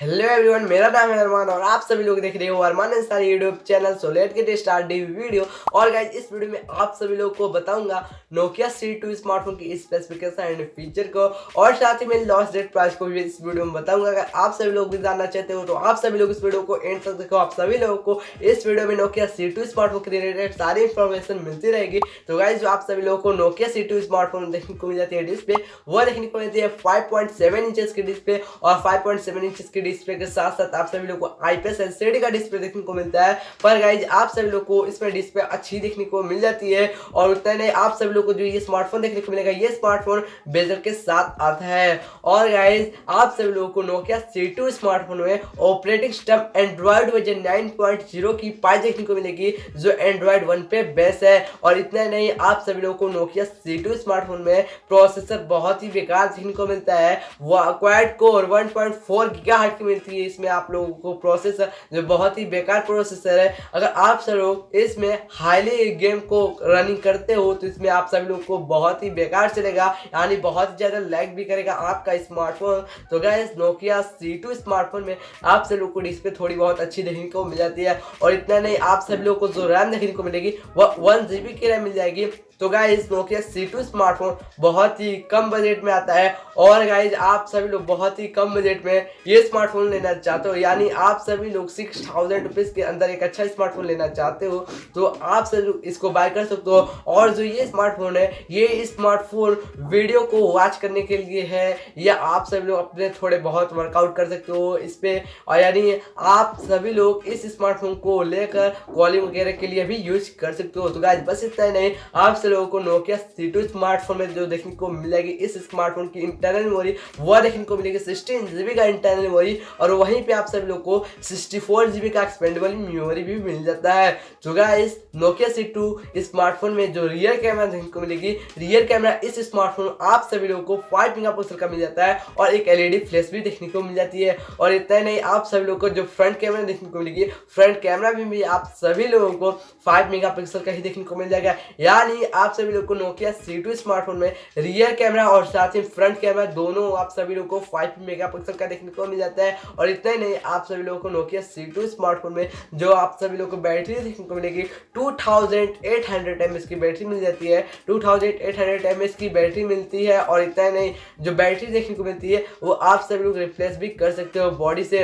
Hello everyone, मेरा नाम है अरमान और आप सभी लोग देख रहे हो Arman Ansari YouTube channel. So let get start the video. और गाइज इस वीडियो में आप सभी लोग को बताऊंगा नोकिया C2 स्मार्टफोन की स्पेसिफिकेशन एंड फीचर को, और साथ ही मैं लॉन्च डेट प्राइस को भी इस वीडियो में बताऊंगा। अगर आप सभी लोग भी जानना चाहते हो तो आप सभी लोग इस वीडियो को एंड तक देखो। आप सभी लोगों को इस वीडियो में नोकिया C2 स्मार्टफोन के रिलेटेड सारी इंफॉर्मेशन मिलती रहेगी। तो गाइज जो आप सभी लोगों को नोकिया C2 स्मार्टफोन देखने को मिल जाती है डिस्प्ले, वो देखने को मिलती है 5.7 इंचेस की डिस्प्ले, और 5.7 इंचेस की डिस्प्ले के साथ साथ आप सभी लोग को IPS LCD का डिस्प्ले देखने को मिलता है। पर गाइज आप सभी लोग को इसमें डिस्प्ले अच्छी देखने को मिल जाती है। और उतना नहीं, आप सभी लोग को जो ये स्मार्टफोन देखने को मिलेगा, ये स्मार्टफोन बेजर के साथ आता है। और गाइज आप सभी लोगों को नोकिया C2 स्मार्टफोन में ऑपरेटिंग सिस्टम एंड्रॉइड वर्जन 9.0 की प्राइस देखने को मिलेगी, जो एंड्रॉइड 1 पे बेस है। और इतना नहीं, आप सभी लोगों को नोकिया C2 स्मार्टफोन में प्रोसेसर बहुत ही बेकार देखने को मिलता है। वो क्वाड कोर 1.4 गीगाहर्ट्ज की मिलती है इसमें आप लोगों को प्रोसेसर, जो बहुत ही बेकार प्रोसेसर है। अगर आप सब लोग इसमें हाईली गेम को रनिंग करते हो तो इसमें आप सभी लोग को बहुत ही बेकार चलेगा, यानी बहुत ज़्यादा लैग भी करेगा आपका स्मार्टफोन। तो गाइस नोकिया C2 स्मार्टफोन में आप सभी लोग को डिस्प्ले थोड़ी बहुत अच्छी देखने को मिल जाती है। और इतना नहीं, आप सभी लोग को जो रैम देखने को मिलेगी वह 1 GB की रैम मिल जाएगी। तो गाइस नोकिया C2 स्मार्टफोन बहुत ही कम बजट में आता है। और गाइस आप सभी लोग बहुत ही कम बजट में ये स्मार्टफोन लेना चाहते हो, यानी आप सभी लोग 6000 रुपीज़ के अंदर एक अच्छा स्मार्टफोन लेना चाहते हो तो आप सभी लोग इसको बाय कर सकते हो। और जो ये स्मार्टफोन है, ये स्मार्टफोन वीडियो को वॉच करने के लिए है, या आप सभी लोग अपने थोड़े बहुत वर्कआउट कर सकते हो इस पर। और यानी आप सभी लोग इस स्मार्टफोन को लेकर कॉलिंग वगैरह के लिए भी यूज कर सकते हो। तो गाइस बस इतना ही नहीं, आप लोगों को नोकिया C2 स्मार्टफोन में जो देखने को मिल जाएगी, इस स्मार्टफोन की इंटरनल मेमोरी वह देखने को मिलेगी 16 GB का इंटरनल मेमोरी। और वहीं पे आप सभी लोग को 64 GB का एक्सपेंडेबल मेमोरी भी मिल जाता है। तो गाइस नोकिया C2 स्मार्टफोन में जो रियर कैमरा देखने को मिलेगी, रियर कैमरा इस स्मार्टफोन आप सभी लोगों को 5 मेगापिक्सल का मिल जाता है, और एक LED फ्लैश भी देखने को मिल जाती है। और इतना नहीं, आप सभी लोग को जो फ्रंट कैमरा देखने को मिलेगी, फ्रंट कैमरा भी आप सभी लोगों को 5 मेगापिक्सल का ही देखने को मिल जाएगा। यानी आप सभी लोग को नोकिया C2 स्मार्टफोन में रियर कैमरा और साथ ही फ्रंट कैमरा दोनों आप सभी लोग को 5 मेगापिक्सल का देखने को मिल जाता है। और इतना ही नहीं, आप सभी लोगों को नोकिया C2 स्मार्टफोन में जो आप सभी लोग को बैटरी देखने को मिलेगी, 2800 mAh की बैटरी मिल जाती है। 2800 mAh की बैटरी मिलती है। और इतना ही नहीं, जो बैटरी देखने को मिलती है वो आप सभी लोग रिप्लेस भी कर सकते हो बॉडी से,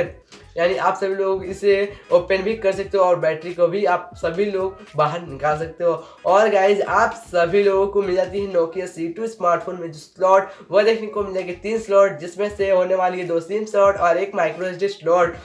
यानी आप सभी लोग इसे ओपन भी कर सकते हो और बैटरी को भी आप सभी लोग बाहर निकाल सकते हो। और गाइज आप सभी लोगों को मिल जाती है नोकिया C2 स्मार्टफोन में जो स्लॉट, वह देखने को मिल जाएगी 3 स्लॉट, जिसमें से होने वाली है 2 सिम स्लॉट और एक माइक्रो SD स्लॉट।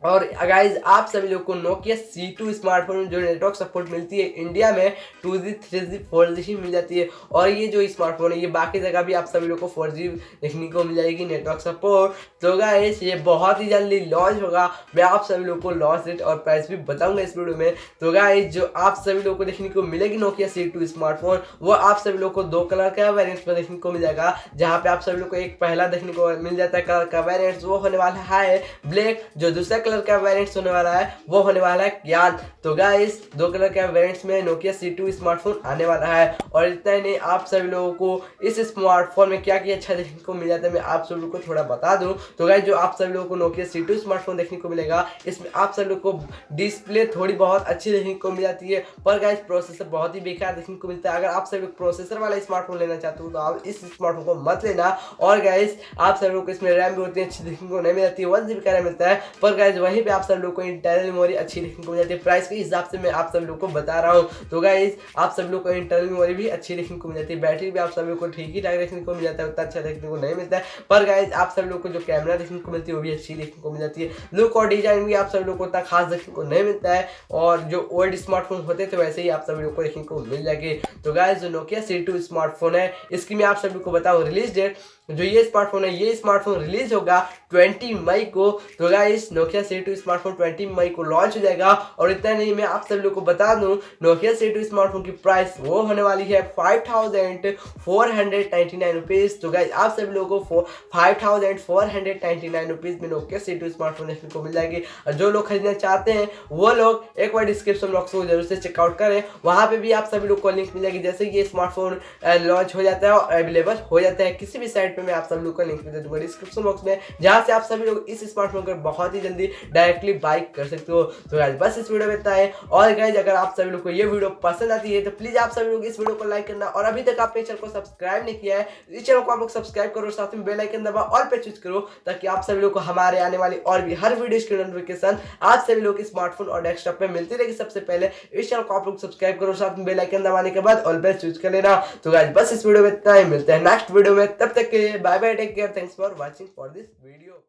और गाइज आप सभी लोग को नोकिया C2 स्मार्टफोन में जो नेटवर्क सपोर्ट मिलती है इंडिया में 2G 3G 4G ही मिल जाती है। और ये जो स्मार्टफोन है, ये बाकी जगह भी आप सभी लोग को 4G देखने को मिल जाएगी नेटवर्क सपोर्ट। तो गाइज ये बहुत ही जल्दी लॉन्च होगा। मैं आप सभी लोग को लॉन्च डेट और प्राइस भी बताऊंगा इस वीडियो में। तो गाइज जो आप सभी लोग को देखने को मिलेगी नोकिया C2 स्मार्टफोन, वो आप सभी लोग को 2 कलर का वेरियंट में देखने को मिल जाएगा। जहाँ पे आप सभी लोग को एक पहला देखने को मिल जाता है कलर का वेरियंट, वो होने वाला है ब्लैक। जो दूसरा कलर का वेरिएंट्स होने वाला है वो होने वाला है ज्ञान। तो गाइस 2 कलर के वेरिएंट्स में नोकिया C2 स्मार्टफोन आने वाला है। और इतना ही नहीं, आप सभी लोगों को इस स्मार्टफोन में क्या क्या अच्छा देखने को मिल जाता है मैं आप सभी लोगों को थोड़ा बता दूं। तो गाइस जो आप सभी लोगों को नोकिया C2 स्मार्टफोन देखने को मिलेगा, इसमें आप सभी लोगों को डिस्प्ले थोड़ी बहुत अच्छी देखने को मिल जाती है, पर गाइस प्रोसेसर बहुत ही बेकार देखने को मिलता है। अगर आप सभी लोग प्रोसेसर वाला स्मार्टफोन लेना चाहते हो तो आप इस स्मार्टफोन को मत लेना। और गाइस आप सभी लोग को इसमें रैम भी होती है अच्छी देखने को नहीं मिल जाती है, 1 GB का रैम मिलता है। पर गाइस वहीं पे आप सभी लोग को इंटरनल मेमोरी अच्छी देखने को मिल जाती है। प्राइस के हिसाब से मैं आप सभी लोग को बता रहा हूँ। तो गाइस आप सभी लोग को इंटरनल मेमोरी भी अच्छी देखने को मिल जाती है। बैटरी भी आप सभी लोग को ठीक ही ठाक देखने को मिल जाता है, उतना अच्छा देखने को नहीं मिलता है। पर गाइस आप सभी लोग को जो कैमरा देखने को मिलती है वो भी अच्छी देखने को मिल जाती है। लुक और डिजाइन भी आप सभी लोग को उतना खास देखने को नहीं मिलता है, और जो ओल्ड स्मार्टफोन होते थे वैसे ही आप सभी लोग को देखने को मिल जाएगी। तो गाइस जो नोकिया C2 स्मार्टफोन है, इसकी मैं आप सभी को बताऊँ रिलीज डेट। जो ये स्मार्टफोन है, ये स्मार्टफोन रिलीज होगा 20 मई को। तो गाइस नोकिया C2 स्मार्टफोन 20 मई को लॉन्च हो जाएगा। और इतना नहीं, मैं आप सभी लोग को बता दूं नोकिया C2 स्मार्टफोन की प्राइस वो होने वाली है 5499 रुपीज। तो गाइज आप सभी लोगों को 5499 रुपीज में नोकिया C2 स्मार्टफोन देखने को मिल जाएगी। और जो लोग खरीदना चाहते हैं वो लोग एक बार डिस्क्रिप्शन बॉक्स को जरूर से चेकआउट करें, वहां पे भी आप सभी लोग को लिंक मिल जाएगी। जैसे ये स्मार्टफोन लॉन्च हो जाता है और अवेलेबल हो जाता है किसी भी साइट पे, मैं आप सभी लोग को लिंक मिल दूंगा डिस्क्रिप्शन बॉक्स में, जहां से आप सभी लोग इस स्मार्टफोन को बहुत ही जल्दी डायरेक्टली बाय कर सकते हो। तो गाइस बस इस वीडियो में इतना है। और गाइस अगर आप सभी लोग को ये वीडियो पसंद आती है तो प्लीज आप सभी लोग इस वीडियो को लाइक करना, और अभी तक आपने चैनल को सब्सक्राइब नहीं किया है इस चैनल को आप लोग सब्सक्राइब करो, साथ में बेल आइकन दबा ऑल पे चूज करो, ताकि आप सभी लोग को हमारे आने वाली और भी हर वीडियो की नोटिफिकेशन आप सभी लोग स्मार्टफोन और डेस्कटॉप पे मिलती रहेगी। सबसे पहले इस चैनल को आप लोग सब्सक्राइब करो, साथ में बेल आइकन दबाने के बाद ऑल पे चूज कर लेना। तो गाइस बस इस वीडियो में इतना ही, मिलते हैं नेक्स्ट वीडियो में, तब तक के लिए bye bye, take care, thanks for watching for this video.